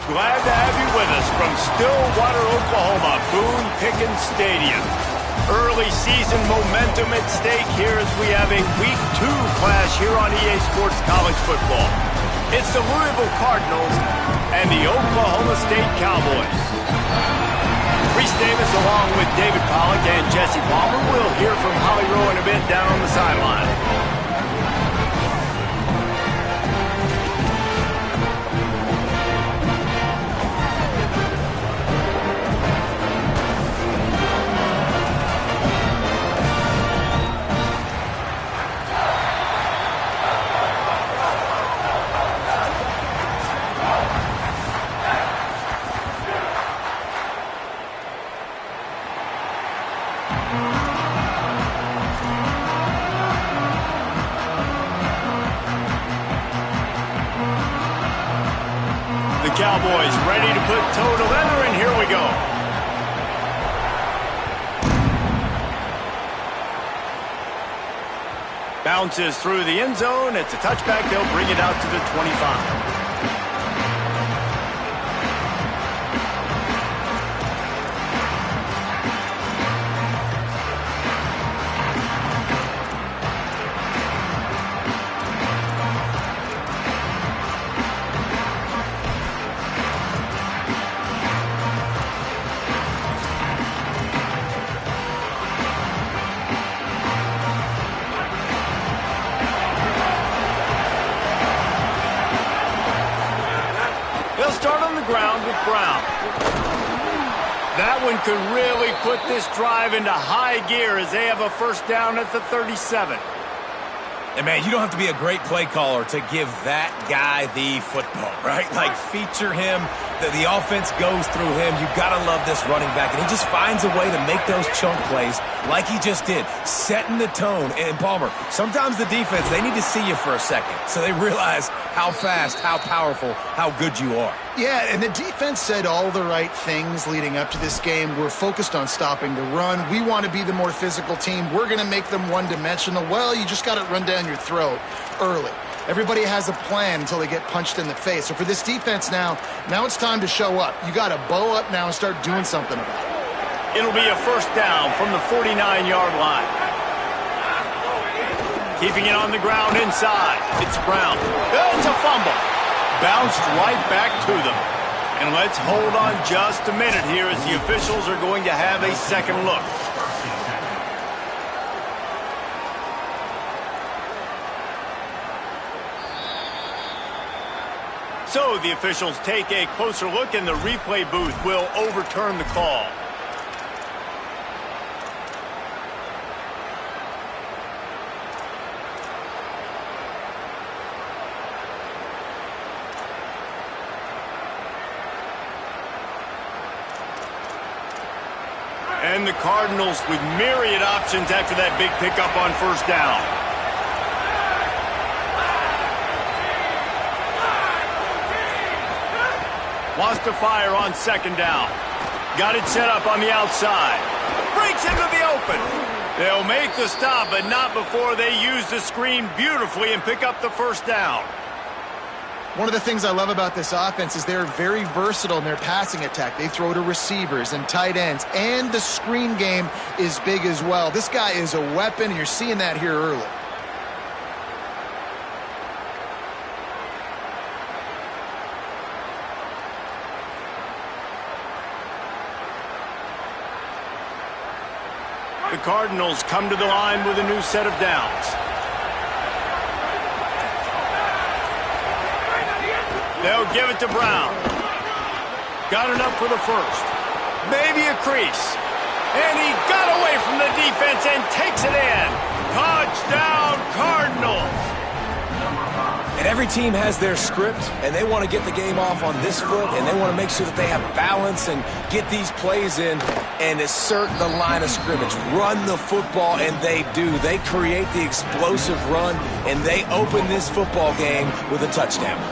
Glad to have you with us from Stillwater, Oklahoma, Boone Pickens Stadium. Early season momentum at stake here as we have a Week 2 clash here on EA Sports College Football. It's the Louisville Cardinals and the Oklahoma State Cowboys. Reese Davis along with David Pollack and Jesse Palmer. We'll hear from Holly Rowe in a bit down on the sideline. Cowboys ready to put toe to leather, and here we go. Bounces through the end zone. It's a touchback. They'll bring it out to the 25. That one could really put this drive into high gear as they have a first down at the 37. And, man, you don't have to be a great play caller to give that guy the football, right? Like, feature him. The offense goes through him. You got to love this running back. And he just finds a way to make those chunk plays like he just did, setting the tone. And, Palmer, sometimes the defense, they need to see you for a second so they realize how fast, how powerful, how good you are. Yeah, and the defense said all the right things leading up to this game. We're focused on stopping the run. We want to be the more physical team. We're going to make them one-dimensional. Well, you just got to run down your throat early. Everybody has a plan until they get punched in the face. So for this defense now it's time to show up. You got to bow up now and start doing something about it. It'll be a first down from the 49-yard line. Keeping it on the ground inside. It's Brown. It's a fumble. Bounced right back to them. And let's hold on just a minute here as the officials are going to have a second look. So the officials take a closer look, and the replay booth will overturn the call. And the Cardinals with myriad options after that big pickup on first down. Wants to fire on second down. Got it set up on the outside. Breaks into the open. They'll make the stop, but not before they use the screen beautifully and pick up the first down. One of the things I love about this offense is they're very versatile in their passing attack. They throw to receivers and tight ends, and the screen game is big as well. This guy is a weapon, and you're seeing that here early. The Cardinals come to the line with a new set of downs. They'll give it to Brown. Got enough for the first. Maybe a crease. And he got away from the defense and takes it in. Touchdown, Cardinals. And every team has their script, and they want to get the game off on this foot, and they want to make sure that they have balance and get these plays in and assert the line of scrimmage. Run the football, and they do. They create the explosive run, and they open this football game with a touchdown.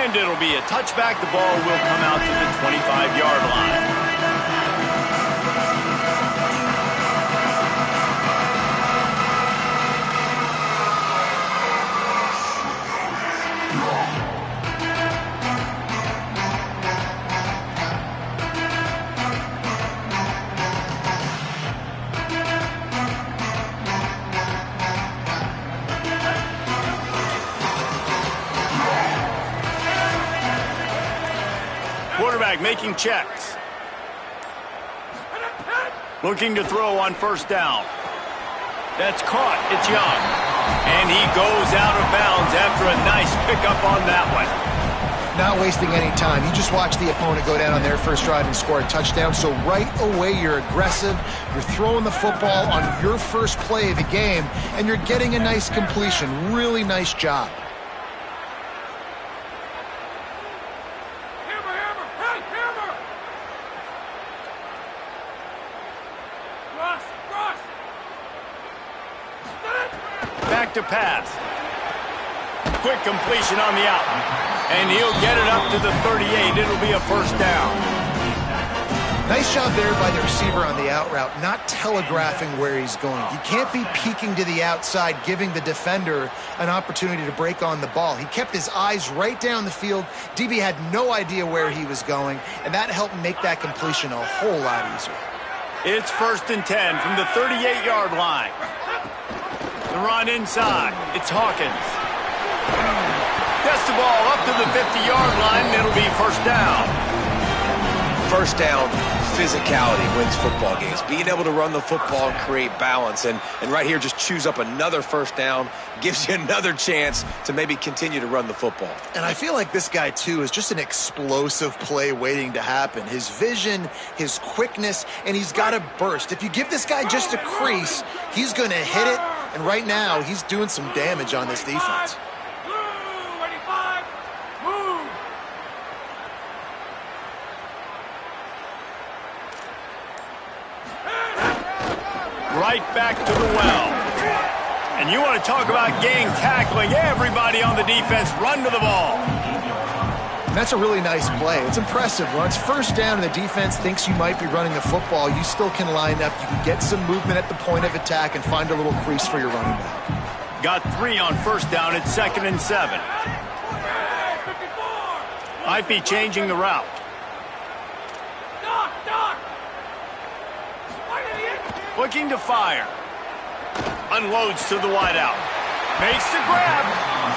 And it'll be a touchback. The ball will come out to the 25-yard line. Quarterback making checks. Looking to throw on first down. That's caught. It's Young. And he goes out of bounds after a nice pickup on that one. Not wasting any time. You just watch the opponent go down on their first drive and score a touchdown. So right away, you're aggressive. You're throwing the football on your first play of the game, and you're getting a nice completion. Really nice job. Back to pass. Quick completion on the out. And he'll get it up to the 38. It'll be a first down. Nice job there by the receiver on the out route, not telegraphing where he's going. He can't be peeking to the outside, giving the defender an opportunity to break on the ball. He kept his eyes right down the field. DB had no idea where he was going, and that helped make that completion a whole lot easier. It's 1st and 10 from the 38-yard line. The run inside. It's Hawkins. Gets the ball up to the 50-yard line, and it'll be first down. First down, physicality wins football games. Being able to run the football and create balance. And right here, just choose up another first down. Gives you another chance to maybe continue to run the football. And I feel like this guy, too, is just an explosive play waiting to happen. His vision, his quickness, and he's got a burst. If you give this guy just a crease, he's going to hit it. And right now, he's doing some damage on this defense. Right back to the well. And you want to talk about gang tackling. Everybody on the defense run to the ball. And that's a really nice play. It's impressive. When it's first down and the defense thinks you might be running the football, you still can line up. You can get some movement at the point of attack and find a little crease for your running back. Got 3 on first down. It's 2nd and 7. Might be changing the route. Looking to fire. Unloads to the wideout. Makes the grab.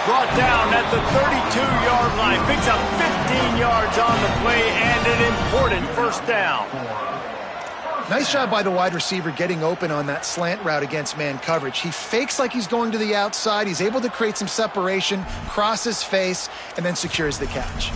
Brought down at the 32-yard line. Picks up 15 yards on the play and an important first down. Nice job by the wide receiver getting open on that slant route against man coverage. He fakes like he's going to the outside. He's able to create some separation, cross his face, and then secures the catch.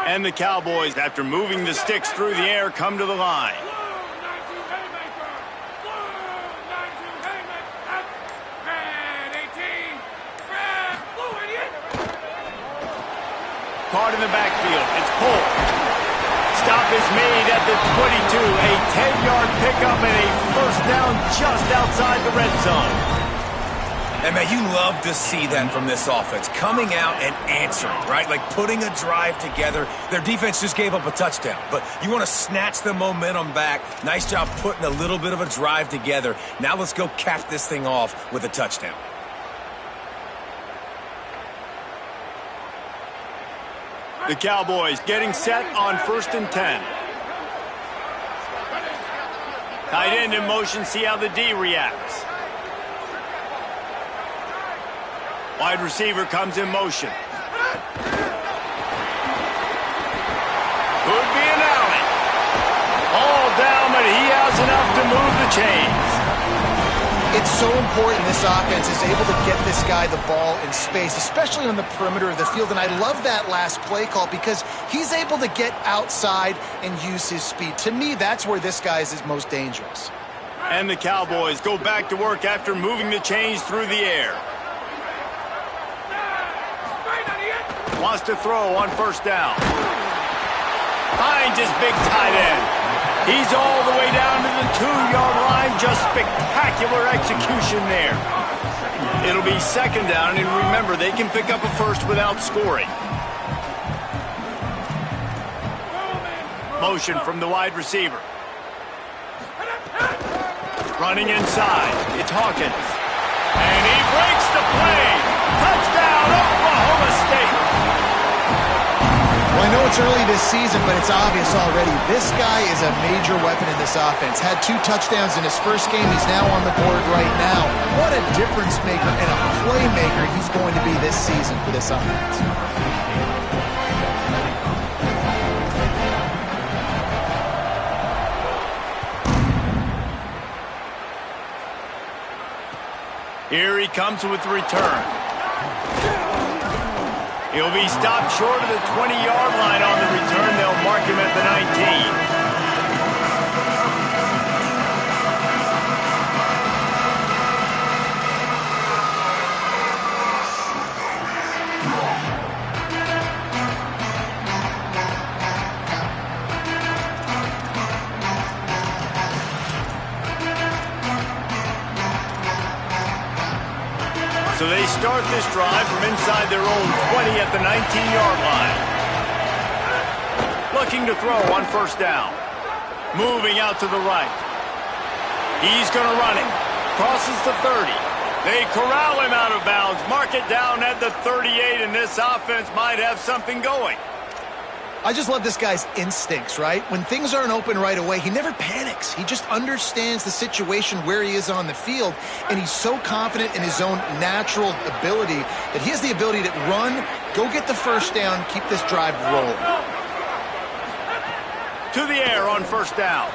And the Cowboys, after moving the sticks through the air, come to the line. Caught in the backfield. It's Cole. Stop is made at the 22. A 10-yard pickup and a first down just outside the red zone. And, man, you love to see that from this offense. Coming out and answering, right? Like putting a drive together. Their defense just gave up a touchdown. But you want to snatch the momentum back. Nice job putting a little bit of a drive together. Now let's go cap this thing off with a touchdown. The Cowboys getting set on 1st and 10. Tight end in motion, see how the D reacts. Wide receiver comes in motion. Could be an alley. All down, but he has enough to move the chains. It's so important this offense is able to get this guy the ball in space, especially on the perimeter of the field. And I love that last play call because he's able to get outside and use his speed. To me, that's where this guy is most dangerous. And the Cowboys go back to work after moving the chains through the air. Wants to throw on first down. finds his big tight end. He's all the way down to the 2-yard line. Just spectacular execution there. It'll be second down, and remember, they can pick up a first without scoring. Motion from the wide receiver. Running inside. It's Hawkins. And he breaks the play. Touchdown, Oklahoma State. Well, I know it's early this season, but it's obvious already. This guy is a major weapon in this offense. Had 2 touchdowns in his first game. He's now on the board right now. What a difference maker and a playmaker he's going to be this season for this offense. Here he comes with the return. He'll be stopped short of the 20-yard line on the return. They'll mark him at the 19. So they start this drive from inside their own 20 at the 19-yard line. Looking to throw on first down. Moving out to the right. He's going to run it. Crosses the 30. They corral him out of bounds. Mark it down at the 38, and this offense might have something going. I just love this guy's instincts, right? When things aren't open right away, he never panics. He just understands the situation where he is on the field, and he's so confident in his own natural ability that he has the ability to run, go get the first down, keep this drive rolling. To the air on first down.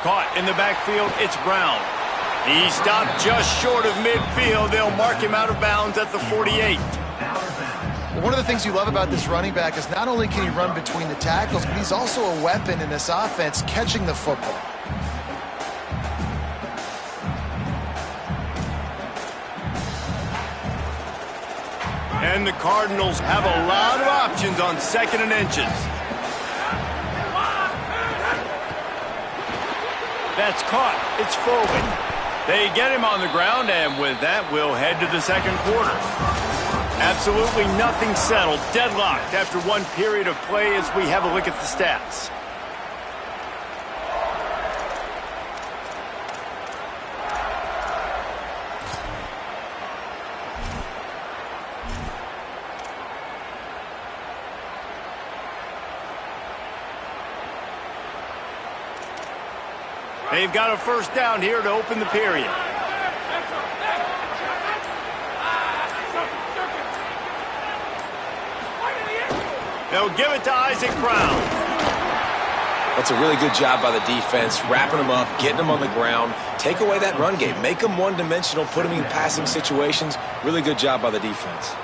Caught in the backfield, it's Brown. He stopped just short of midfield. They'll mark him out of bounds at the 48. One of the things you love about this running back is not only can he run between the tackles, but he's also a weapon in this offense catching the football. And the Cardinals have a lot of options on 2nd and inches. That's caught. It's forward. They get him on the ground, and with that, we'll head to the second quarter. Absolutely nothing settled. Deadlocked after one period of play as we have a look at the stats. They've got a first down here to open the period. They'll give it to Isaac Brown. That's a really good job by the defense, wrapping them up, getting them on the ground. Take away that run game. Make them one-dimensional, put them in passing situations. Really good job by the defense.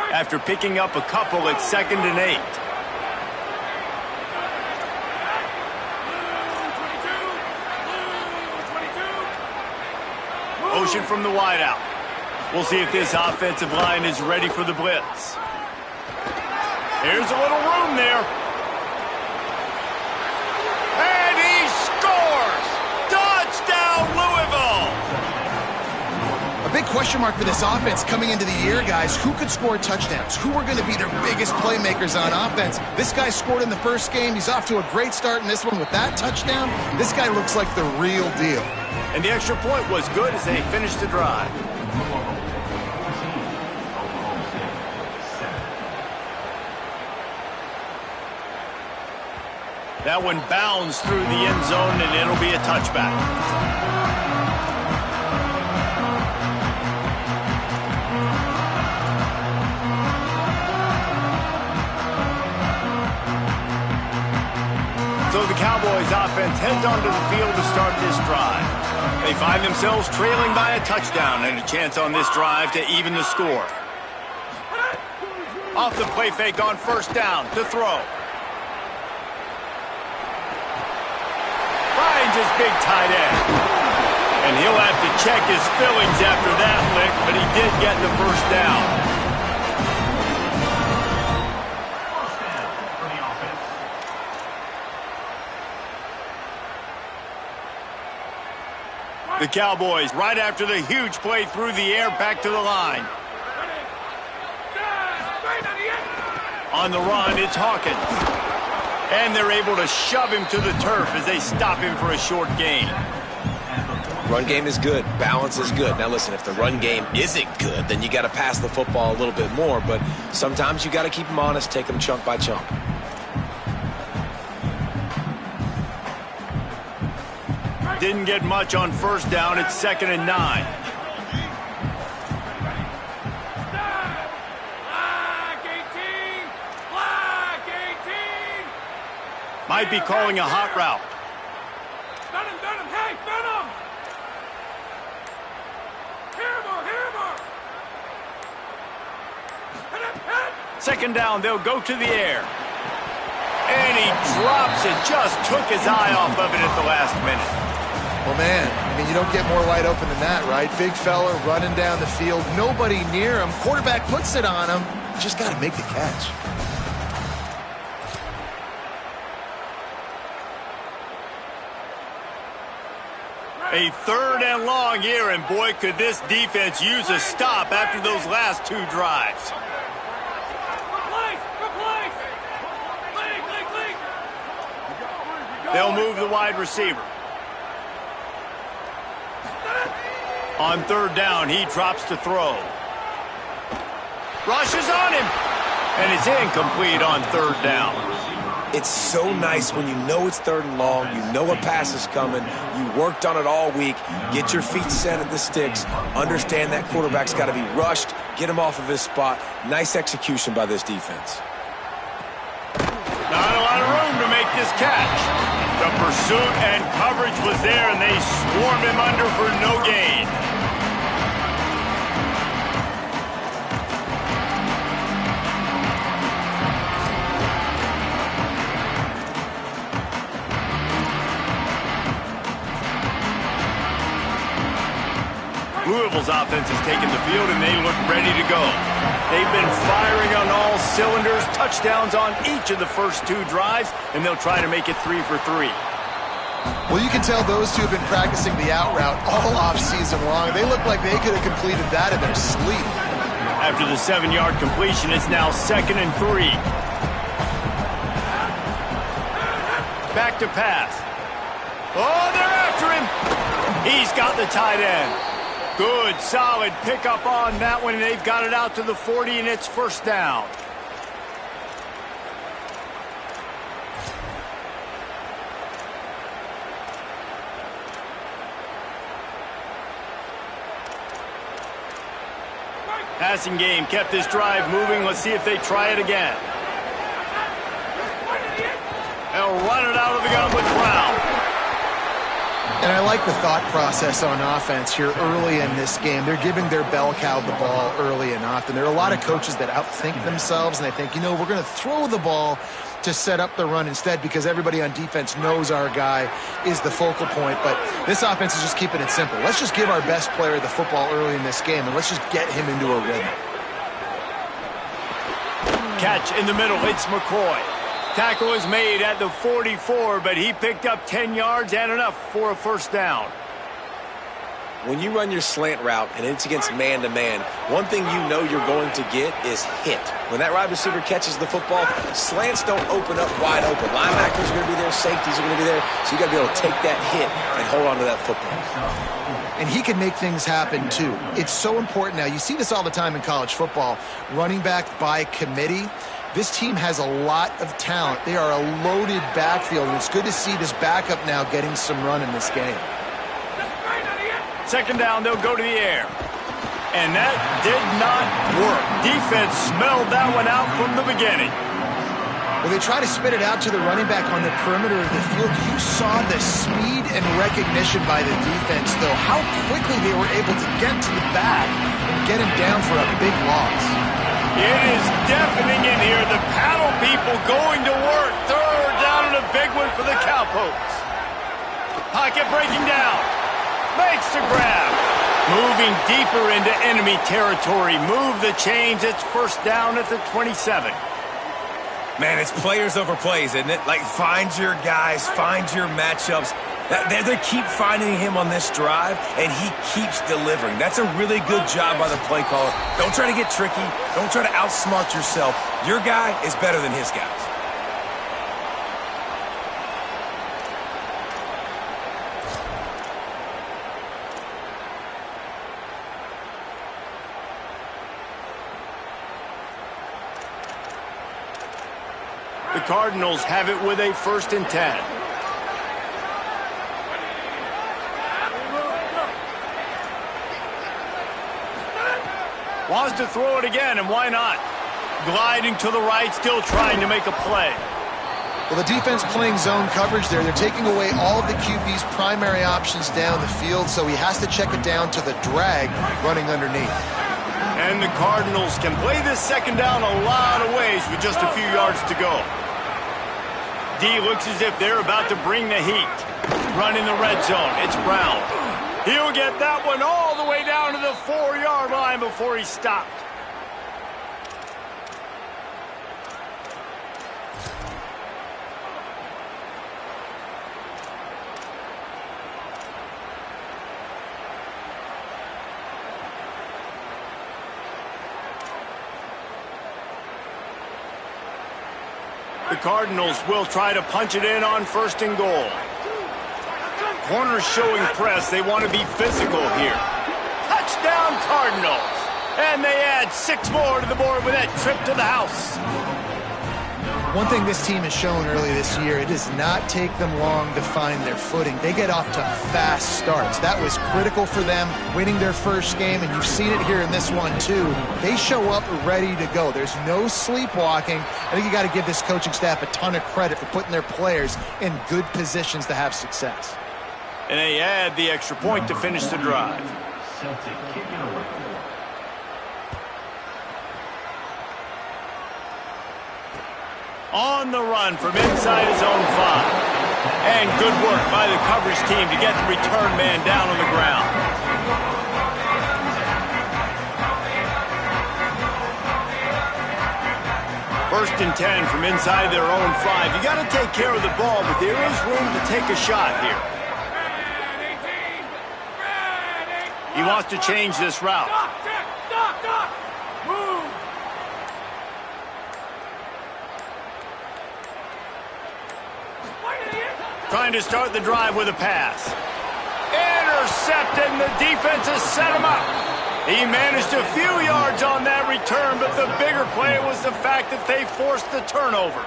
After picking up a couple, it's 2nd and 8. Motion from the wideout. We'll see if this offensive line is ready for the blitz. Here's a little room there. And he scores! Touchdown, Louisville! A big question mark for this offense coming into the year, guys. Who could score touchdowns? Who are going to be their biggest playmakers on offense? This guy scored in the first game. He's off to a great start in this one with that touchdown. This guy looks like the real deal. And the extra point was good as they finished the drive. That one bounds through the end zone, and it'll be a touchback. So the Cowboys offense heads onto the field to start this drive. They find themselves trailing by a touchdown and a chance on this drive to even the score. Off the play fake on first down to throw. his big tight end. And he'll have to check his fillings after that lick, but he did get the first down. The Cowboys, right after the huge play through the air, back to the line. On the run, it's Hawkins. And they're able to shove him to the turf as they stop him for a short gain. Run game is good. Balance is good. Now, listen, if the run game isn't good, then you got to pass the football a little bit more. But sometimes you got to keep them honest, take them chunk by chunk. Didn't get much on first down. It's 2nd and 9. Might be calling a hot route. Hey, Venom! Second down, they'll go to the air. And he drops it. Just took his eye off of it at the last minute. Well, man, I mean, you don't get more wide open than that, right? Big fella running down the field. Nobody near him. Quarterback puts it on him. Just got to make the catch. A 3rd and long here, and boy, could this defense use a stop after those last 2 drives. They'll move the wide receiver. On 3rd down, he drops to throw. Rushes on him, and it's incomplete on 3rd down. It's so nice when you know it's 3rd and long, you know a pass is coming, you worked on it all week, get your feet set at the sticks, understand that quarterback's got to be rushed, get him off of his spot. Nice execution by this defense. Not a lot of room to make this catch. The pursuit and coverage was there, and they swarmed him under for no gain. Louisville's offense has taken the field, and they look ready to go. They've been firing on all cylinders, touchdowns on each of the first 2 drives, and they'll try to make it 3 for 3. Well, you can tell those two have been practicing the out route all off-season long. They look like they could have completed that in their sleep. After the 7-yard completion, it's now 2nd and 3. Back to pass. Oh, they're after him. He's got the tight end. Good, solid pickup on that one, and they've got it out to the 40, and it's 1st down. Passing game kept this drive moving. Let's see if they try it again. They'll run it out of the gun with Brown. And I like the thought process on offense here early in this game. They're giving their bell cow the ball early and often. There are a lot of coaches that outthink themselves, and they think, you know, we're going to throw the ball to set up the run instead because everybody on defense knows our guy is the focal point. But this offense is just keeping it simple. Let's just give our best player the football early in this game, and let's just get him into a rhythm. Catch in the middle. It's McCoy. Tackle is made at the 44, but he picked up 10 yards and enough for a 1st down. When you run your slant route and it's against man-to-man, one thing you know you're going to get is hit. When that wide receiver catches the football, slants don't open up wide open. Linebackers are going to be there, safeties are going to be there, so you got to be able to take that hit and hold on to that football. And he can make things happen, too. It's so important now. You see this all the time in college football. Running back by committee. This team has a lot of talent. They are a loaded backfield, and it's good to see this backup now getting some run in this game. 2nd down, they'll go to the air. And that did not work. Defense smelled that one out from the beginning. Well, they try to spit it out to the running back on the perimeter of the field. You saw the speed and recognition by the defense, though. How quickly they were able to get to the back and get him down for a big loss. It is deafening in here. The paddle people going to work. 3rd down and a big one for the Cowboys. Pocket breaking down. Makes the grab. Moving deeper into enemy territory. Move the chains. It's first down at the 27. Man, it's players over plays, isn't it? Like, find your guys, find your matchups. They keep finding him on this drive, and he keeps delivering. That's a really good job by the play caller. Don't try to get tricky. Don't try to outsmart yourself. Your guy is better than his guys. The Cardinals have it with a 1st and 10. Wants to throw it again, and why not? Gliding to the right, still trying to make a play. Well, the defense playing zone coverage there. They're taking away all of the QB's primary options down the field, so he has to check it down to the drag running underneath. And the Cardinals can play this 2nd down a lot of ways with just a few yards to go. D looks as if they're about to bring the heat. Run in the red zone. It's Brown. He'll get that one all the way down to the 4-yard line before he stopped. The Cardinals will try to punch it in on 1st and goal. Corners showing press. They want to be physical here. Touchdown Cardinals. And they add 6 more to the board with that trip to the house. One thing this team has shown early this year, it does not take them long to find their footing. They get off to fast starts. That was critical for them, winning their first game, and you've seen it here in this one too. They show up ready to go. There's no sleepwalking. I think you got to give this coaching staff a ton of credit for putting their players in good positions to have success. And they add the extra point to finish the drive. On the run from inside his own 5. And good work by the coverage team to get the return man down on the ground. First and 10 from inside their own 5. You got to take care of the ball, but there is room to take a shot here. He wants to change this route. Move. Trying to start the drive with a pass. Intercepted, and the defense has set him up. He managed a few yards on that return, but the bigger play was the fact that they forced the turnover.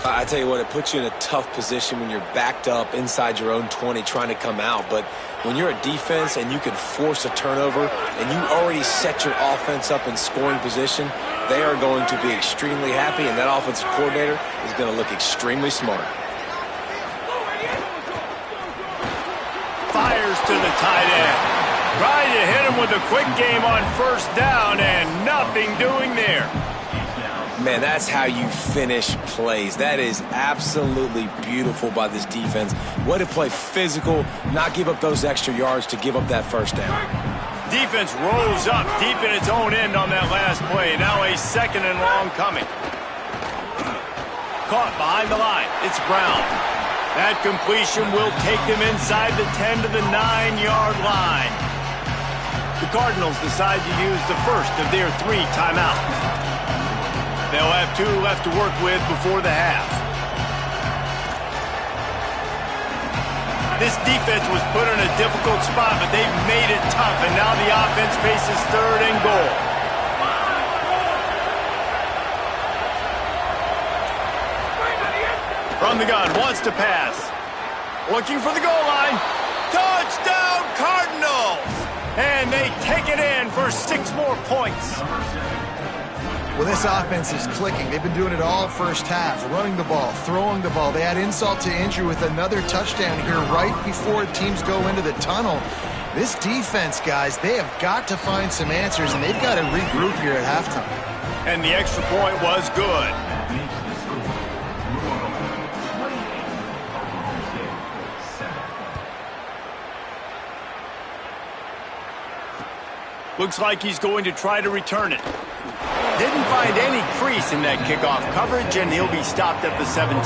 I tell you what, it puts you in a tough position when you're backed up inside your own 20 trying to come out. But when you're a defense and you can force a turnover and you already set your offense up in scoring position, they are going to be extremely happy, and that offensive coordinator is going to look extremely smart. Fires to the tight end. Trying to hit him with a quick game on 1st down, and nothing doing there. Man, that's how you finish plays. That is absolutely beautiful by this defense. Way to play physical, not give up those extra yards to give up that 1st down. Defense rose up deep in its own end on that last play. Now a 2nd and long coming. Caught behind the line. It's Brown. That completion will take them inside the 10 to the 9-yard line. The Cardinals decide to use the first of their 3 timeouts. They'll have 2 left to work with before the half. This defense was put in a difficult spot, but they've made it tough, and now the offense faces 3rd and goal. From the gun, wants to pass. Looking for the goal line. Touchdown, Cardinals! And they take it in for 6 more points. Well, this offense is clicking. They've been doing it all first half, running the ball, throwing the ball. They add insult to injury with another touchdown here right before teams go into the tunnel. This defense, guys, they have got to find some answers, and they've got to regroup here at halftime. And the extra point was good. Looks like he's going to try to return it. Didn't find any crease in that kickoff coverage, and he'll be stopped at the 17.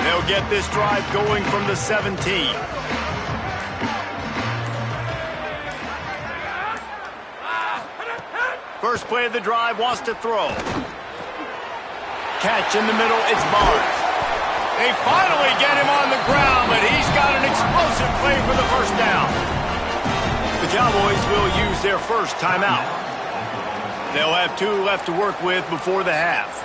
They'll get this drive going from the 17. First play of the drive, wants to throw. Catch in the middle, it's Barnes. They finally get him on the ground, but he's got an explosive play for the first down. The Cowboys will use their first timeout. They'll have 2 left to work with before the half.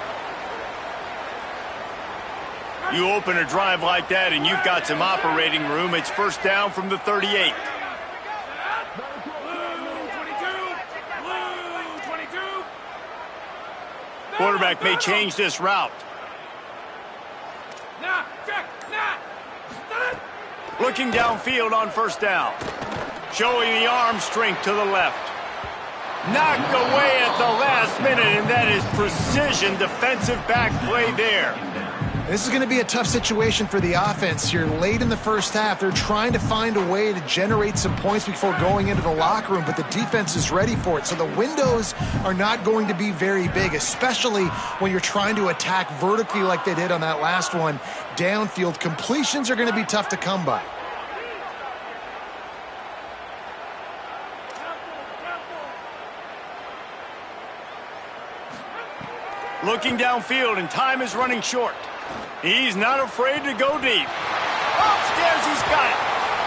You open a drive like that and you've got some operating room. It's first down from the 38. Quarterback may change this route. Looking downfield on first down. Showing the arm strength to the left. Knocked away at the last minute, and that is precision defensive back play there. This is going to be a tough situation for the offense. You're late in the first half. They're trying to find a way to generate some points before going into the locker room, but the defense is ready for it. So the windows are not going to be very big, especially when you're trying to attack vertically like they did on that last one. Downfield completions are going to be tough to come by. Looking downfield, and time is running short. He's not afraid to go deep. Upstairs, he's got it.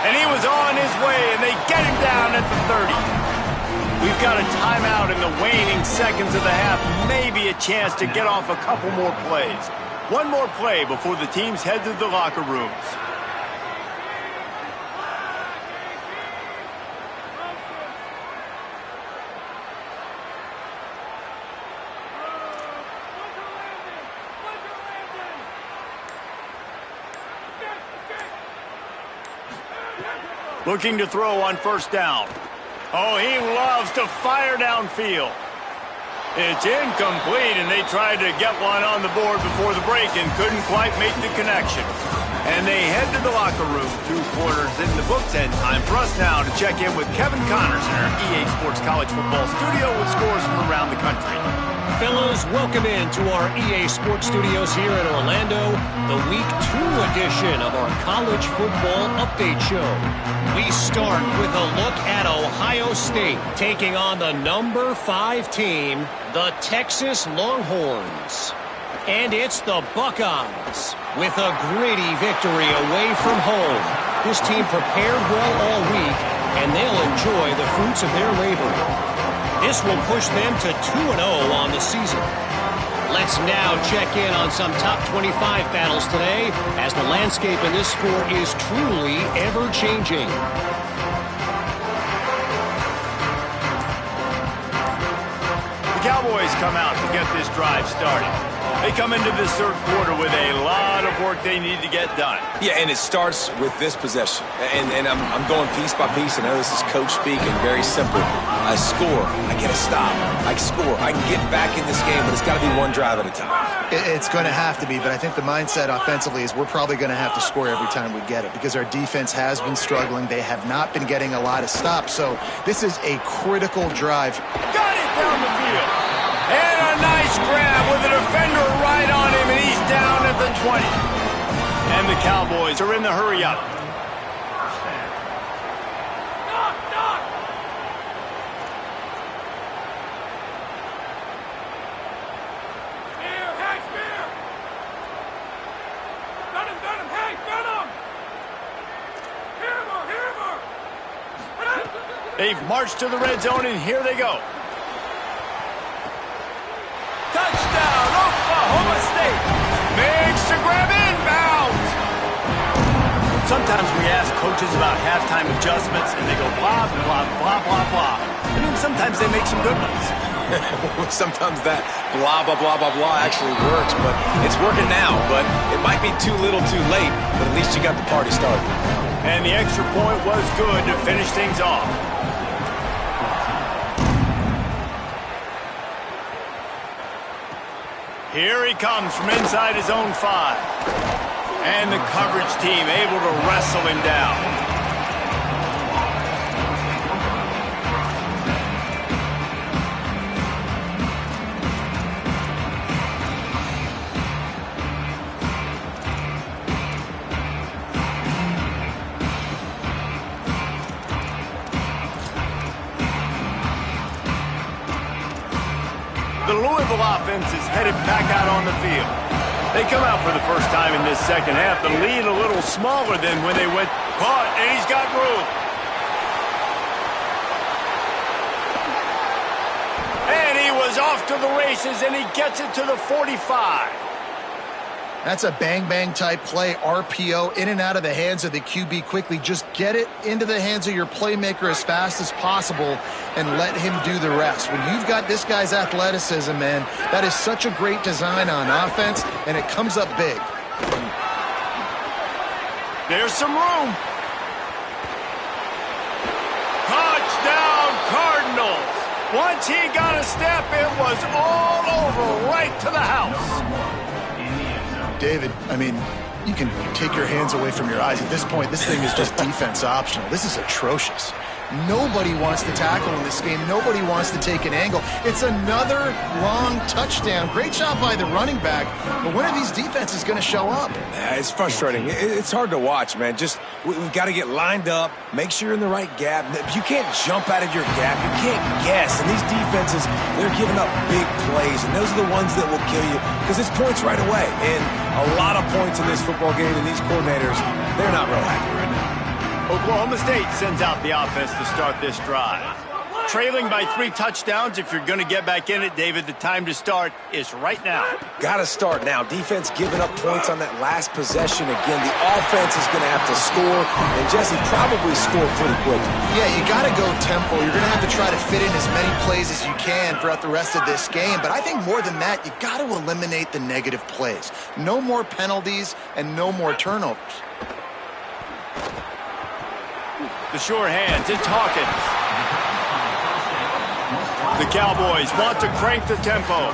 And he was on his way, and they get him down at the 30. We've got a timeout in the waning seconds of the half. Maybe a chance to get off a couple more plays. One more play before the teams head to the locker rooms. Looking to throw on first down. Oh, he loves to fire downfield. It's incomplete, and they tried to get one on the board before the break and couldn't quite make the connection. And they head to the locker room. 2 quarters in the books, and time for us now to check in with Kevin Connors in our EA Sports College Football studio with scores from around the country. Fellas, welcome in to our EA Sports Studios here in Orlando, the Week 2 edition of our College Football Update Show. We start with a look at Ohio State taking on the number 5 team, the Texas Longhorns. And it's the Buckeyes with a gritty victory away from home. This team prepared well all week, and they'll enjoy the fruits of their labor. This will push them to 2-0 on the season. Let's now check in on some top 25 battles today, as the landscape in this sport is truly ever-changing. The Cowboys come out to get this drive started. They come into this third quarter with a lot of work they need to get done. Yeah, and it starts with this possession. And I'm going piece by piece. I know this is coach speak and very simple. I score. I get a stop. I score. I can get back in this game, but it's got to be one drive at a time. It's going to have to be, but I think the mindset offensively is we're probably going to have to score every time we get it because our defense has been struggling. They have not been getting a lot of stops, so this is a critical drive. Got it down the field. And a nice grab with a defender right on him, and he's down at the 20. And the Cowboys are in the hurry-up. They've marched to the red zone, and here they go. Touchdown, Oklahoma State. Makes the grab inbounds. Sometimes we ask coaches about halftime adjustments, and they go blah, blah, blah, blah, blah. And then sometimes they make some good ones. Sometimes that blah, blah, blah, blah, blah actually works, but it's working now. But it might be too little too late, but at least you got the party started. And the extra point was good to finish things off. Here he comes from inside his own 5. And the coverage team able to wrestle him down. The Louisville offense is headed back out on the field. They come out for the first time in this second half. The lead a little smaller than when they went caught, and he's got room. And he was off to the races, and he gets it to the 45. That's a bang-bang type play, RPO, in and out of the hands of the QB quickly. Just get it into the hands of your playmaker as fast as possible and let him do the rest. When you've got this guy's athleticism, man, that is such a great design on offense, and it comes up big. There's some room. Touchdown, Cardinals. Once he got a step, it was all over, right to the house. David, I mean, you can take your hands away from your eyes. At this point, this thing is just defense optional. This is atrocious. Nobody wants to tackle in this game. Nobody wants to take an angle. It's another long touchdown. Great job by the running back. But when are these defenses going to show up? Yeah, it's frustrating. It's hard to watch, man. Just we've got to get lined up, make sure you're in the right gap. You can't jump out of your gap. You can't guess. And these defenses, they're giving up big plays, and those are the ones that will kill you because it's points right away. And a lot of points in this football game, and these coordinators, they're not real happy right now. Oklahoma State sends out the offense to start this drive. Trailing by 3 touchdowns. If you're going to get back in it, David, the time to start is right now. Got to start now. Defense giving up points on that last possession. Again, the offense is going to have to score, and Jesse probably score pretty quick. Yeah, you got to go tempo. You're going to have to try to fit in as many plays as you can throughout the rest of this game. But I think more than that, you got to eliminate the negative plays. No more penalties and no more turnovers. The sure hands, it's Hawkins. The Cowboys want to crank the tempo.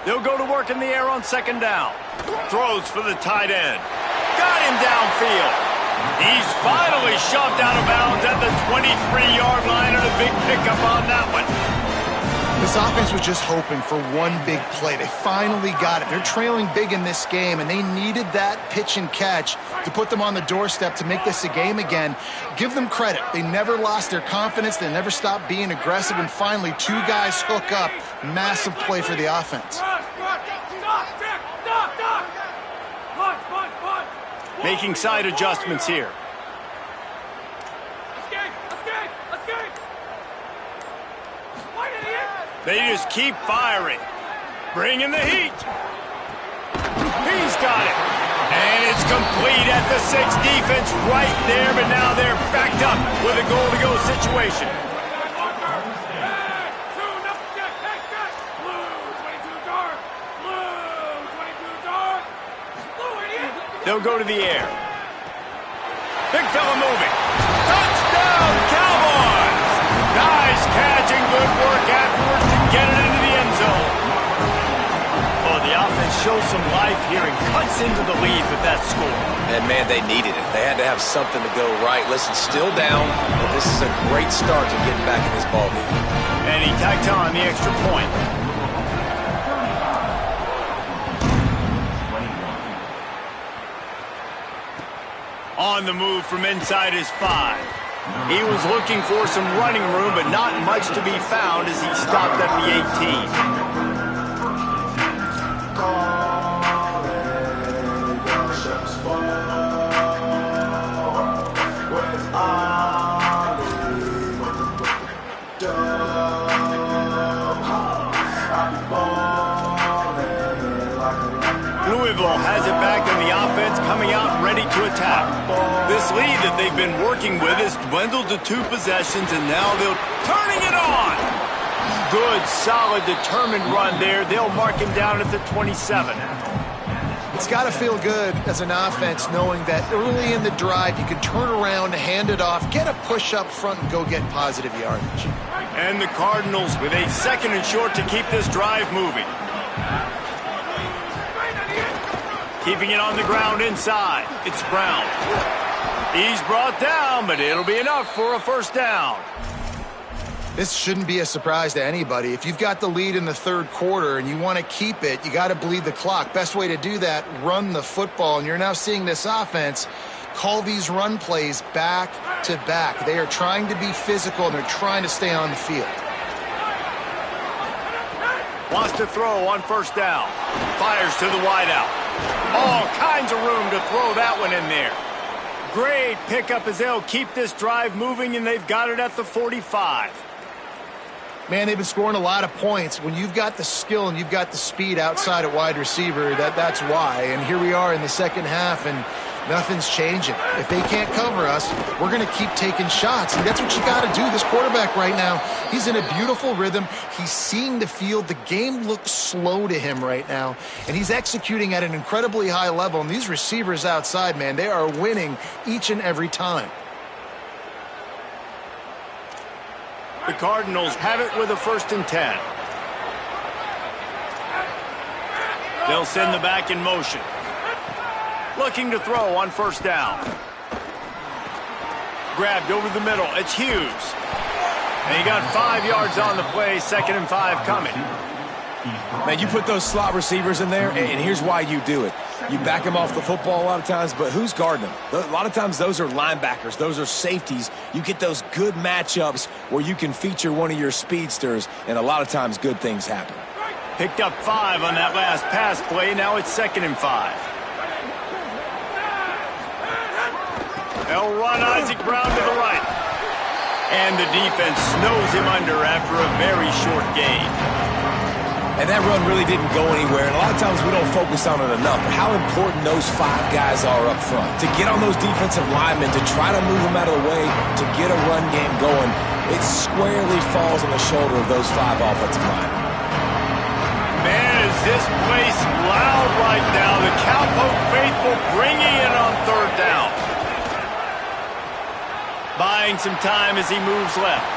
They'll go to work in the air on second down. Throws for the tight end. Got him downfield. He's finally shoved out of bounds at the 23-yard line, and a big pickup on that one. This offense was just hoping for one big play. They finally got it. They're trailing big in this game, and they needed that pitch and catch to put them on the doorstep to make this a game again. Give them credit. They never lost their confidence. They never stopped being aggressive, and finally 2 guys hook up. Massive play for the offense. Making side adjustments here. They just keep firing. Bringing the heat. He's got it. And it's complete at the 6. Defense right there, but now they're backed up with a goal-to-go situation. They'll go to the air. Big fella moving. Touchdown, Cowboys! Nice catch and good work afterwards to get it into the end zone. Oh, the offense shows some life here and cuts into the lead with that score. And, man, they needed it. They had to have something to go right. Listen, still down, but this is a great start to getting back in this ballgame. And he tacked on the extra point. On the move from inside his 5. He was looking for some running room, but not much to be found as he stopped at the 18. Louisville has it back in the offense. coming out ready to attack. This lead that they've been working with has dwindled to 2 possessions, and now they're turning it on. Good, solid, determined run there. They'll mark him down at the 27. It's got to feel good as an offense knowing that early in the drive you can turn around, hand it off, get a push up front, and go get positive yardage. And the Cardinals with a 2nd and short to keep this drive moving. Keeping it on the ground inside. It's Brown. He's brought down, but it'll be enough for a first down. This shouldn't be a surprise to anybody. If you've got the lead in the 3rd quarter and you want to keep it, you got to bleed the clock. Best way to do that, run the football. And you're now seeing this offense call these run plays back to back. They are trying to be physical, and they're trying to stay on the field. Wants to throw on first down. Fires to the wideout. All kinds of room to throw that one in there. Great pickup as they'll keep this drive moving, and they've got it at the 45. Man, they've been scoring a lot of points. When you've got the skill and you've got the speed outside at wide receiver, that's why. And here we are in the second half, and nothing's changing. If they can't cover us, we're going to keep taking shots. And that's what you got to do. This quarterback right now, he's in a beautiful rhythm. He's seeing the field. The game looks slow to him right now, and he's executing at an incredibly high level. And these receivers outside, man, they are winning each and every time. The Cardinals have it with a 1st and 10. They'll send the back in motion. Looking to throw on first down. Grabbed over the middle. It's Hughes. And he got 5 yards on the play. 2nd and 5 coming. Man, you put those slot receivers in there, and here's why you do it. You back them off the football a lot of times, but who's guarding them? A lot of times those are linebackers. Those are safeties. You get those good matchups where you can feature one of your speedsters, and a lot of times good things happen. Picked up 5 on that last pass play. Now it's 2nd and 5. They'll run Isaac Brown to the right. And the defense snows him under after a very short gain. And that run really didn't go anywhere, and a lot of times we don't focus on it enough. How important those 5 guys are up front. To get on those defensive linemen, to try to move them out of the way, to get a run game going, it squarely falls on the shoulder of those 5 offensive linemen. Man, is this place loud right now. The Cowpoke faithful bringing it on 3rd down. Buying some time as he moves left.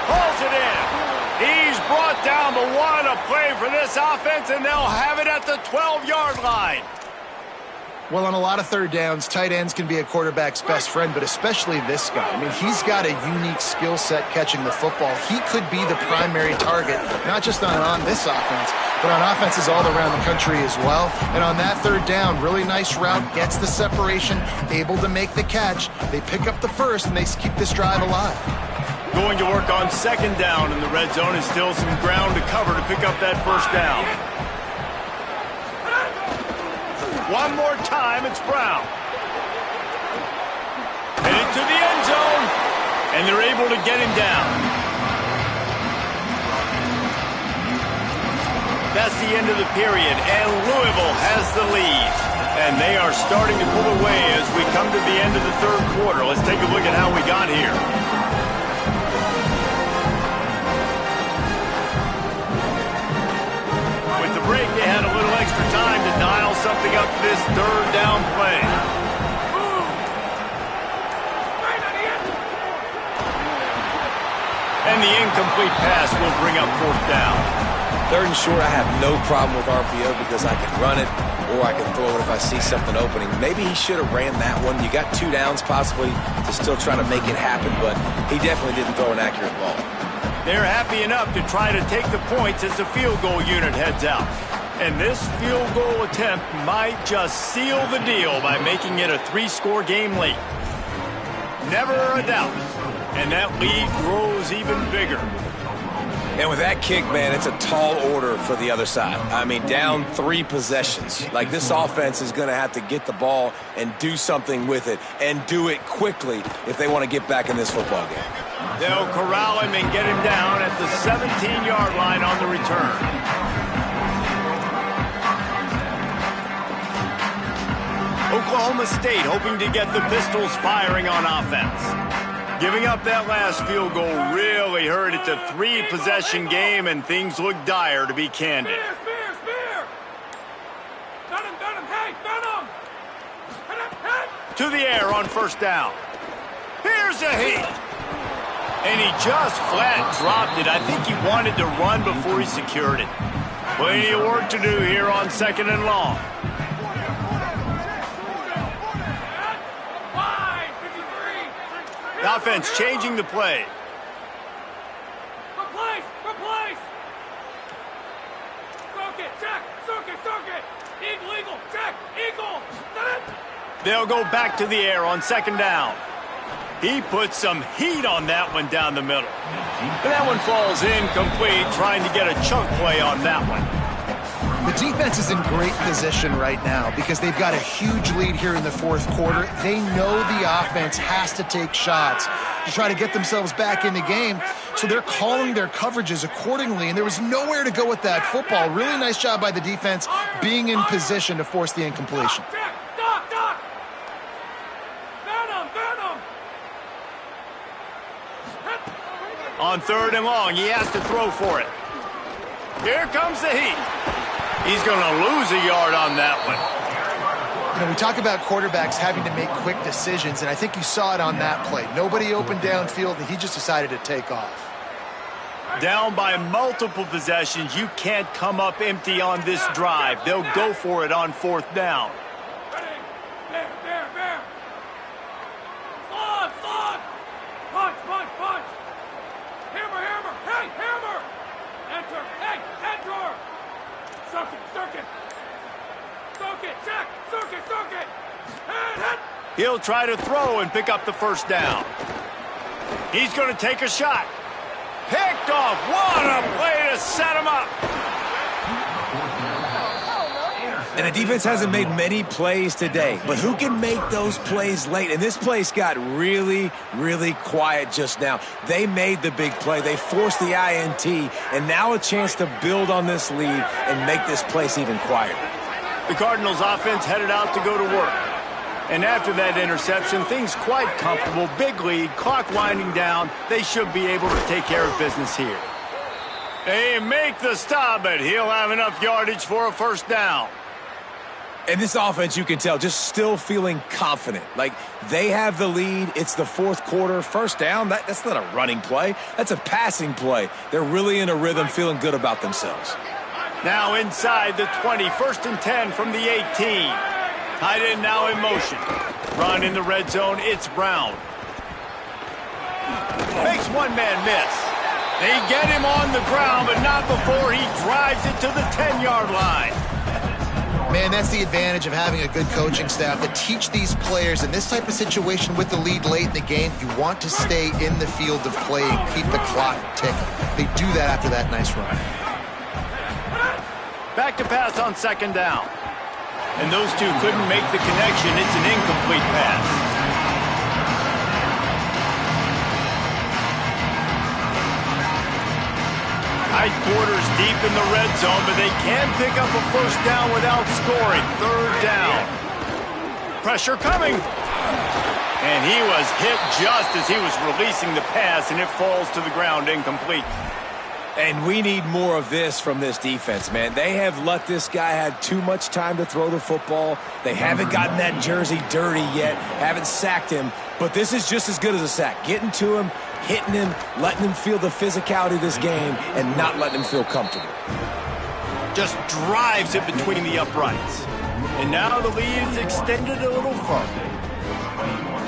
Pulls it in. He's brought down, but what a play for this offense, and they'll have it at the 12-yard line. Well, on a lot of 3rd downs, tight ends can be a quarterback's best friend, but especially this guy. I mean, he's got a unique skill set catching the football. He could be the primary target, not just on this offense, but on offenses all around the country as well. And on that 3rd down, really nice route, gets the separation, able to make the catch. They pick up the first, and they keep this drive alive. Going to work on 2nd down in the red zone, and still some ground to cover to pick up that first down. One more time, it's Brown. Headed to the end zone, and they're able to get him down. That's the end of the period, and Louisville has the lead. And they are starting to pull away as we come to the end of the 3rd quarter. Let's take a look at how we got here. Break, they had a little extra time to dial something up for this 3rd down play. And the incomplete pass will bring up 4th down. 3rd and short, I have no problem with RPO because I can run it or I can throw it if I see something opening. Maybe he should have ran that one. You got 2 downs possibly to still try to make it happen, but he definitely didn't throw an accurate ball. They're happy enough to try to take the points as the field goal unit heads out. And this field goal attempt might just seal the deal by making it a 3-score game late. Never a doubt. And that lead grows even bigger. And with that kick, man, it's a tall order for the other side. I mean, down 3 possessions. Like, this offense is going to have to get the ball and do something with it, and do it quickly if they want to get back in this football game. They'll corral him and get him down at the 17-yard line on the return. Oklahoma State hoping to get the Pistols firing on offense. Giving up that last field goal really hurt. It's a 3-possession game, and things look dire, to be candid. To the air on first down. Here's a heat. And he just flat dropped it. I think he wanted to run before he secured it. Plenty of work to do here on second and long. The offense changing the play. Replace! Circuit! Eagle! Check! Eagle! They'll go back to the air on second down. He put some heat on that one down the middle. And that one falls incomplete, trying to get a chunk play on that one. The defense is in great position right now because they've got a huge lead here in the fourth quarter. They know the offense has to take shots to try to get themselves back in the game, so they're calling their coverages accordingly, and there was nowhere to go with that football. Really nice job by the defense being in position to force the incompletion. Doc! Venom! On third and long, he has to throw for it. Here comes the heat. He's going to lose a yard on that one. You know, we talk about quarterbacks having to make quick decisions, and I think you saw it on that play. Nobody opened downfield, and he just decided to take off. Down by multiple possessions, you can't come up empty on this drive. They'll go for it on fourth down. Bear! Slot! Punch! Hammer! Hey, hammer! Enter! Circuit! Check! Circuit! Hit! He'll try to throw and pick up the first down. He's going to take a shot. Picked off. What a play to set him up. And the defense hasn't made many plays today, but who can make those plays late? And this place got really, really quiet just now. They made the big play. They forced the INT, and now a chance to build on this lead and make this place even quieter. The Cardinals offense headed out to go to work. And after that interception, things quite comfortable. Big lead, clock winding down. They should be able to take care of business here. They make the stop, but he'll have enough yardage for a first down. And this offense, you can tell, just still feeling confident. Like, they have the lead. It's the fourth quarter. First down, that's not a running play. That's a passing play. They're really in a rhythm, feeling good about themselves. Now inside the 20, 1st and 10 from the 18. Tight end now in motion. Run in the red zone, it's Brown. Makes one man miss. They get him on the ground, but not before he drives it to the 10-yard line. Man, that's the advantage of having a good coaching staff that teach these players in this type of situation with the lead late in the game. You want to stay in the field of play and keep the clock ticking. They do that after that nice run. Back to pass on second down. And those two couldn't make the connection. It's an incomplete pass. Tight quarters deep in the red zone, but they can pick up a first down without scoring. Third down. Pressure coming. And he was hit just as he was releasing the pass, and it falls to the ground incomplete. And we need more of this from this defense, man. They have let this guy have too much time to throw the football. They haven't gotten that jersey dirty yet, haven't sacked him. But this is just as good as a sack. Getting to him, hitting him, letting him feel the physicality of this game, and not letting him feel comfortable. Just drives it between the uprights. And now the lead is extended a little further.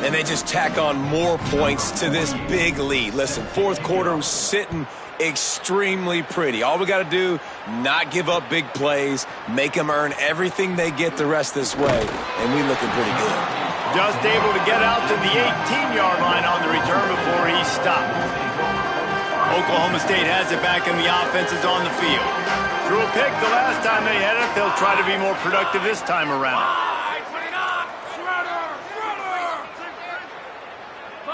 And they just tack on more points to this big lead. Listen, fourth quarter was sitting extremely pretty. All we got to do, not give up big plays, make them earn everything they get the rest this way, and we looking pretty good. Just able to get out to the 18-yard line on the return before he stopped. Oklahoma State has it back, and the offense is on the field. Threw a pick the last time they had it. They'll try to be more productive this time around.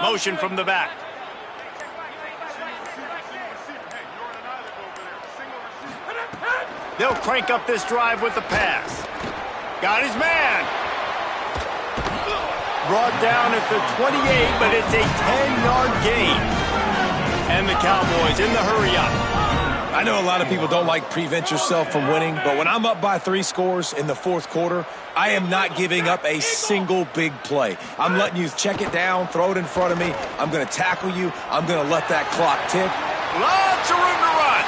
Motion from the back. They'll crank up this drive with the pass. Got his man. brought down at the 28, but it's a 10-yard gain. And the Cowboys in the hurry-up. I know a lot of people don't like prevent yourself from winning, but when I'm up by 3 scores in the fourth quarter, I am not giving up a single big play. I'm letting you check it down, throw it in front of me. I'm going to tackle you. I'm going to let that clock tick. Lots of room to run.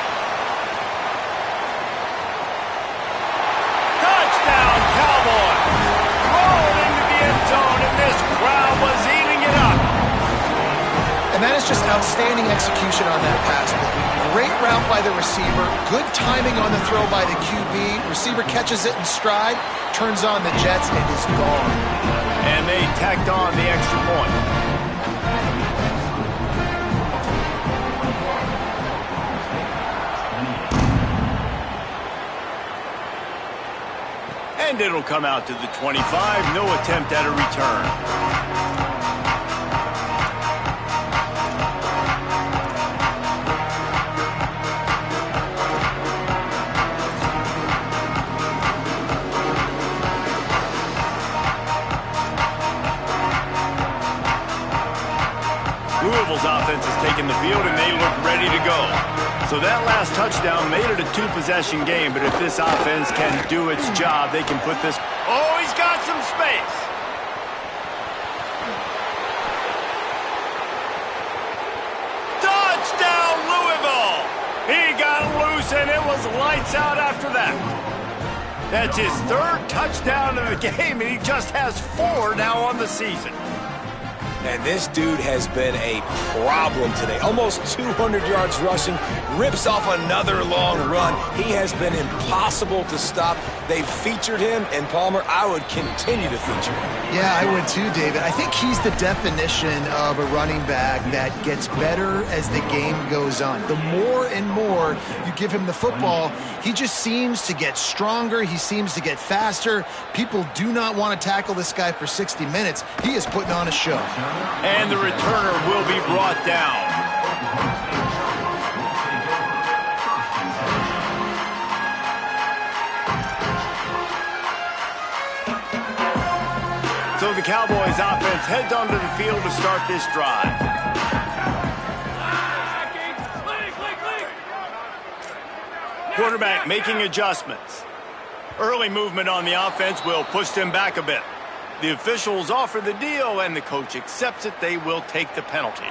Touchdown, Cowboys. Rolled into the end zone, and this crowd was eating it up. And that is just outstanding execution on that pass play. Great route by the receiver. Good timing on the throw by the QB. Receiver catches it in stride, turns on the jets, and is gone. And they tacked on the extra point. And it'll come out to the 25. No attempt at a return. Louisville's offense has taken the field, and they look ready to go. So that last touchdown made it a 2-possession game, but if this offense can do its job, they can put this... Oh, he's got some space. Touchdown, Louisville! He got loose, and it was lights out after that. That's his 3rd touchdown of the game, and he just has 4 now on the season. And this dude has been a problem today. Almost 200 yards rushing, rips off another long run. He has been impossible to stop. They've featured him, and Palmer, I would continue to feature him. Yeah, I would too, David. I think he's the definition of a running back that gets better as the game goes on. The more and more you give him the football, he just seems to get stronger. He seems to get faster. People do not want to tackle this guy for 60 minutes. He is putting on a show. And the returner will be brought down. So the Cowboys offense heads onto the field to start this drive. Quarterback making adjustments. Early movement on the offense will push them back a bit. The officials offer the deal, and the coach accepts it. They will take the penalty.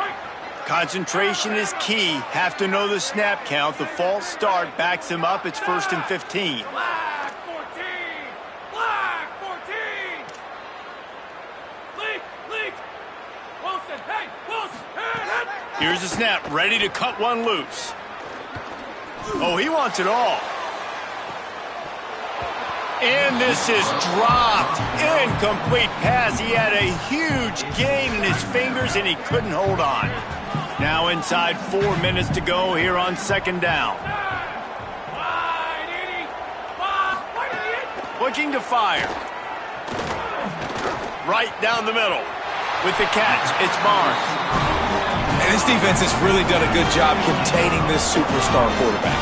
Concentration is key. Have to know the snap count. The false start backs him up. It's 1st and 15. Black 14! Black 14! Leak! Wilson, hey! Wilson! Hit! Here's the snap. Ready to cut one loose. Oh, he wants it all. And this is dropped. Incomplete pass. He had a huge gain in his fingers, and he couldn't hold on. Now inside 4 minutes to go here on 2nd down. Looking to fire. Right down the middle. With the catch, it's Barnes. And this defense has really done a good job containing this superstar quarterback.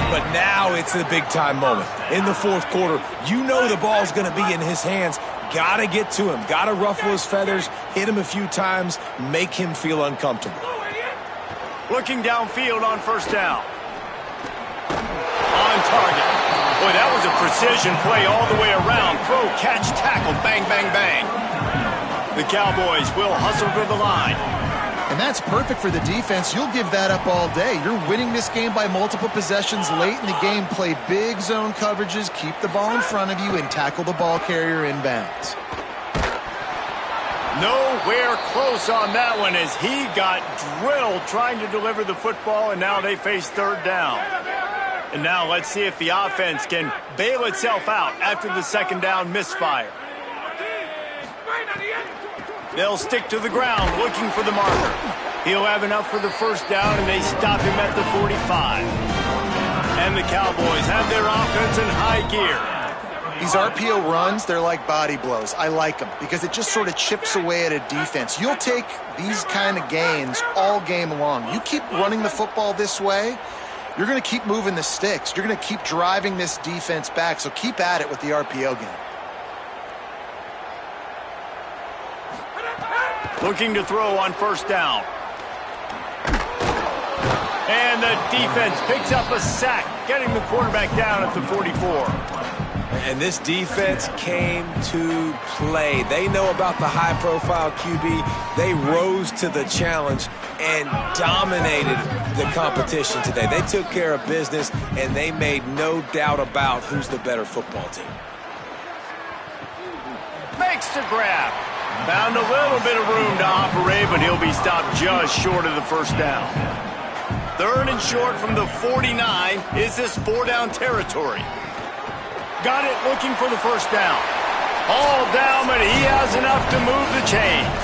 But now it's the big-time moment. In the fourth quarter, you know the ball's going to be in his hands. Got to get to him. Got to ruffle his feathers, hit him a few times, make him feel uncomfortable. Looking downfield on 1st down. On target. Boy, that was a precision play all the way around. Throw, catch, tackle, bang, bang, bang. The Cowboys will hustle to the line. And that's perfect for the defense. You'll give that up all day. You're winning this game by multiple possessions late in the game. Play big zone coverages, keep the ball in front of you, and tackle the ball carrier inbounds. Nowhere close on that one as he got drilled trying to deliver the football, and now they face 3rd down. And now let's see if the offense can bail itself out after the 2nd down misfire. They'll stick to the ground looking for the marker. He'll have enough for the 1st down, and they stop him at the 45. And the Cowboys have their offense in high gear. These RPO runs, they're like body blows. I like them because it just sort of chips away at a defense. You'll take these kind of gains all game long. You keep running the football this way, you're going to keep moving the sticks. You're going to keep driving this defense back, so keep at it with the RPO game. Looking to throw on first down. And the defense picks up a sack, getting the quarterback down at the 44. And this defense came to play. They know about the high-profile QB. They rose to the challenge and dominated the competition today. They took care of business, and they made no doubt about who's the better football team. Makes the grab. Found a little bit of room to operate, but he'll be stopped just short of the first down. 3rd and short from the 49. Is this 4-down territory? Got it, looking for the first down. All down, but he has enough to move the chains.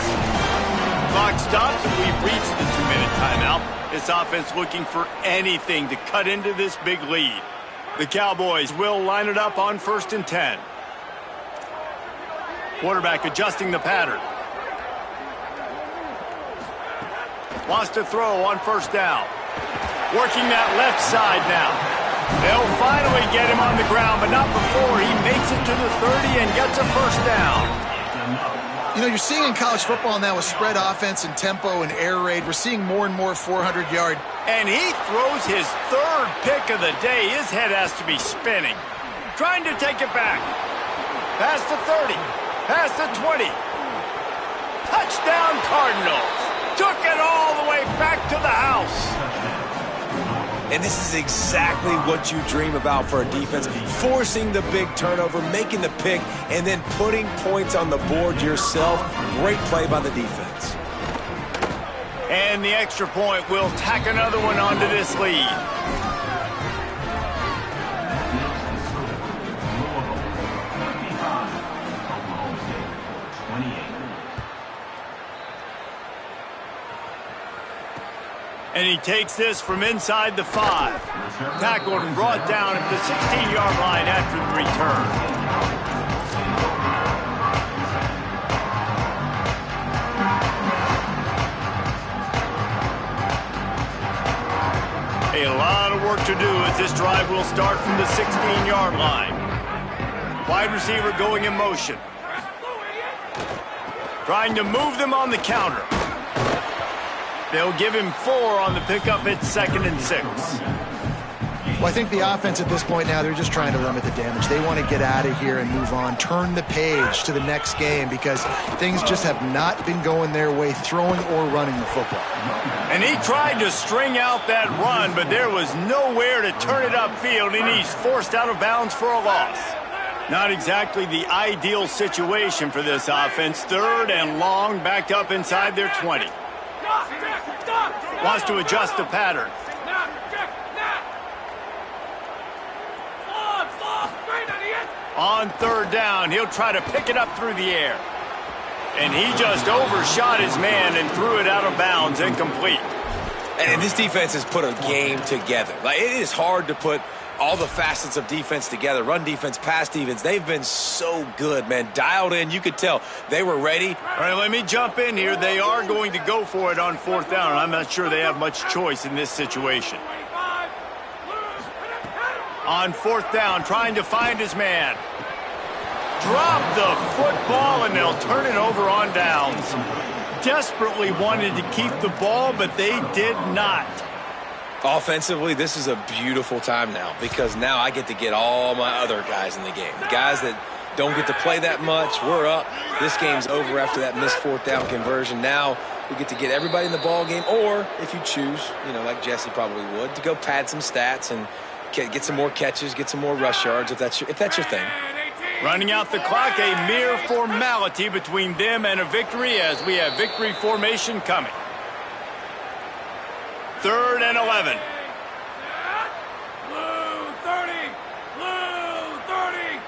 Clock stops, and we've reached the 2-minute timeout. This offense looking for anything to cut into this big lead. The Cowboys will line it up on 1st and 10. Quarterback adjusting the pattern. Wants to throw on first down. Working that left side now. They'll finally get him on the ground, but not before he makes it to the 30 and gets a first down. You know, you're seeing in college football now with spread offense and tempo and air raid, we're seeing more and more 400-yard. And he throws his 3rd pick of the day. His head has to be spinning. Trying to take it back. Past the 30. Past the 20. Touchdown Cardinals. Took it all the way back to the house. And this is exactly what you dream about for a defense. Forcing the big turnover, making the pick, and then putting points on the board yourself. Great play by the defense. And the extra point will tack another one onto this lead. And he takes this from inside the 5. Tackled and brought down at the 16-yard line after the return. A lot of work to do as this drive will start from the 16-yard line. Wide receiver going in motion. Trying to move them on the counter. They'll give him 4 on the pickup at 2nd and 6. Well, I think the offense at this point now, they're just trying to limit the damage. They want to get out of here and move on, turn the page to the next game because things just have not been going their way, throwing or running the football. And he tried to string out that run, but there was nowhere to turn it upfield, and he's forced out of bounds for a loss. Not exactly the ideal situation for this offense. 3rd and long, backed up inside their 20. Wants to adjust the pattern. On 3rd down, he'll try to pick it up through the air. And he just overshot his man and threw it out of bounds, incomplete. And this defense has put a game together. Like, it is hard to put all the facets of defense together. Run defense, pass defense. They've been so good, man. Dialed in. You could tell they were ready. All right, let me jump in here. They are going to go for it on 4th down. I'm not sure they have much choice in this situation. On 4th down, trying to find his man. Drop the football, and they'll turn it over on downs. Desperately wanted to keep the ball, but they did not. Offensively, this is a beautiful time now because now I get to get all my other guys in the game. The guys that don't get to play that much, we're up. This game's over after that missed 4th down conversion. Now we get to get everybody in the ball game, or if you choose, you know, like Jesse probably would, to go pad some stats and get some more catches, get some more rush yards if that's your thing. Running out the clock, a mere formality between them and a victory as we have victory formation coming. 3rd and 11. Blue 30. Blue 30.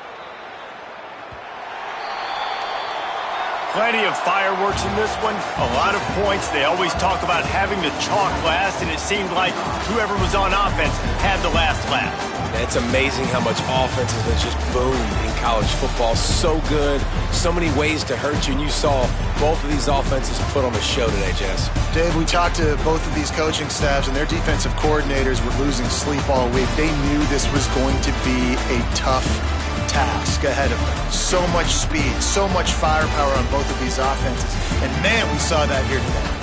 Plenty of fireworks in this one. A lot of points. They always talk about having the chalk last, and it seemed like whoever was on offense had the last laugh. It's amazing how much offense has just boomed in college football. So good. So many ways to hurt you. And you saw both of these offenses put on a show today, Jess. Dave, we talked to both of these coaching staffs, and their defensive coordinators were losing sleep all week. They knew this was going to be a tough task ahead of them. So much speed, so much firepower on both of these offenses. And, man, we saw that here today.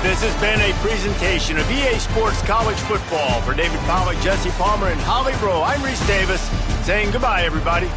This has been a presentation of EA Sports College Football. For David Pollack, Jesse Palmer, and Holly Rowe, I'm Reese Davis saying goodbye, everybody.